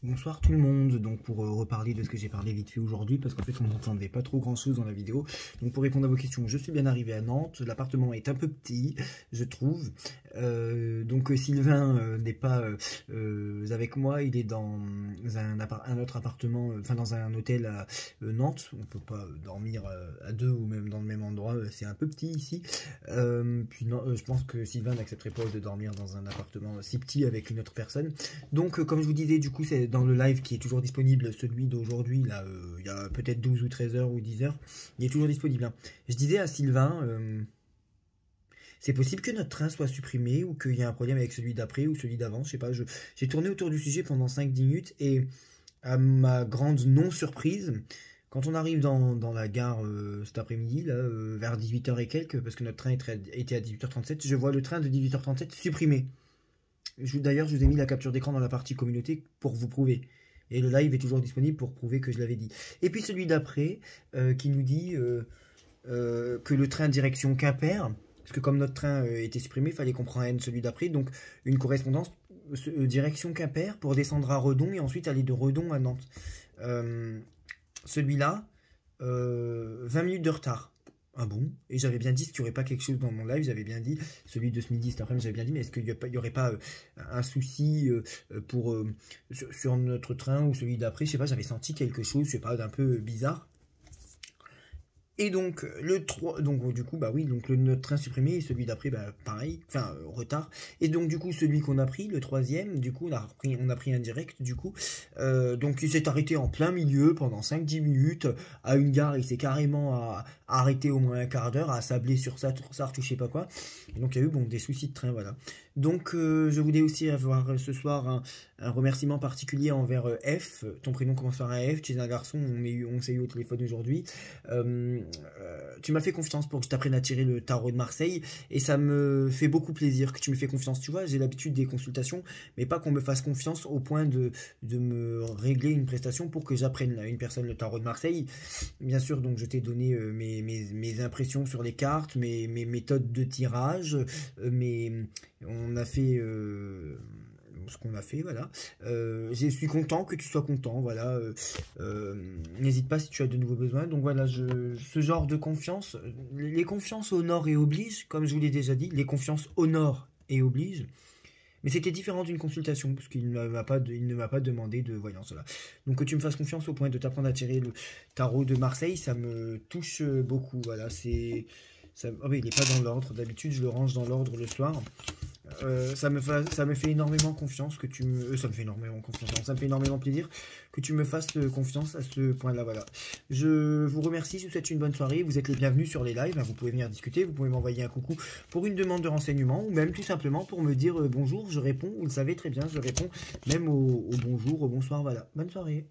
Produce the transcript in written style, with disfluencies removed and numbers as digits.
Bonsoir tout le monde, donc pour reparler de ce que j'ai parlé vite fait aujourd'hui, parce qu'en fait on n'entendait pas trop grand chose dans la vidéo, donc pour répondre à vos questions, je suis bien arrivé à Nantes, l'appartement est un peu petit, je trouve, donc Sylvain n'est pas avec moi, il est dans un autre appartement, enfin dans un hôtel à Nantes, on peut pas dormir à deux ou même dans le même endroit, c'est un peu petit ici, puis non, je pense que Sylvain n'accepterait pas de dormir dans un appartement si petit avec une autre personne, donc comme je vous disais, du coup c'est dans le live qui est toujours disponible, celui d'aujourd'hui, là, il y a peut-être 12 ou 13 heures ou 10 heures, il est toujours disponible. Hein. Je disais à Sylvain, c'est possible que notre train soit supprimé ou qu'il y ait un problème avec celui d'après ou celui d'avant, je sais pas, j'ai tourné autour du sujet pendant 5-10 minutes et à ma grande non-surprise, quand on arrive dans la gare cet après-midi, là, vers 18 h et quelques, parce que notre train était à 18 h 37, je vois le train de 18 h 37 supprimé. D'ailleurs, je vous ai mis la capture d'écran dans la partie communauté pour vous prouver. Et le live est toujours disponible pour prouver que je l'avais dit. Et puis celui d'après, qui nous dit que le train direction Quimper, parce que comme notre train était supprimé, il fallait qu'on prenne celui d'après, donc une correspondance direction Quimper pour descendre à Redon et ensuite aller de Redon à Nantes. Celui-là, 20 minutes de retard. Ah bon? Et j'avais bien dit qu'il n'y aurait pas quelque chose dans mon live, j'avais bien dit, celui de ce midi, cet après-midi, j'avais bien dit, mais est-ce qu'il n'y aurait pas un souci sur notre train ou celui d'après? Je sais pas, j'avais senti quelque chose, je sais pas, d'un peu bizarre. Et donc, le 3, donc du coup, bah oui, donc notre train supprimé et celui d'après, bah pareil, enfin, retard. Et donc, du coup, celui qu'on a pris, le troisième, du coup, on a pris un direct, du coup. Donc, il s'est arrêté en plein milieu pendant 5-10 minutes. À une gare, il s'est carrément arrêté au moins un quart d'heure, à sabler sur ça, je sais pas quoi. Et donc, il y a eu, bon, des soucis de train, voilà. Donc, je voulais aussi avoir ce soir un remerciement particulier envers F. Ton prénom commence par un F, tu es un garçon, on s'est eu au téléphone aujourd'hui. Tu m'as fait confiance pour que je t'apprenne à tirer le tarot de Marseille et ça me fait beaucoup plaisir que tu me fais confiance. Tu vois, j'ai l'habitude des consultations, mais pas qu'on me fasse confiance au point de me régler une prestation pour que j'apprenne à une personne le tarot de Marseille. Bien sûr, donc je t'ai donné mes impressions sur les cartes, mes méthodes de tirage, on a fait ce qu'on a fait, voilà. Je suis content que tu sois content, voilà. N'hésite pas si tu as de nouveaux besoins. Donc voilà, ce genre de confiance, les confiances honorent et obligent, comme je vous l'ai déjà dit, les confiances honorent et obligent. Mais c'était différent d'une consultation, parce qu'il ne m'a pas demandé de voyance. Voilà. Donc que tu me fasses confiance au point de t'apprendre à tirer le tarot de Marseille, ça me touche beaucoup. Voilà, oh, mais il n'est pas dans l'ordre. D'habitude, je le range dans l'ordre le soir. Ça me fait énormément confiance que tu me... ça me fait énormément confiance, ça me fait énormément plaisir que tu me fasses confiance à ce point-là, voilà. Je vous remercie, je vous souhaite une bonne soirée, vous êtes les bienvenus sur les lives, hein, vous pouvez venir discuter, vous pouvez m'envoyer un coucou pour une demande de renseignement, ou même tout simplement pour me dire bonjour, je réponds, vous le savez très bien, je réponds même au bonjour, au bonsoir, voilà. Bonne soirée.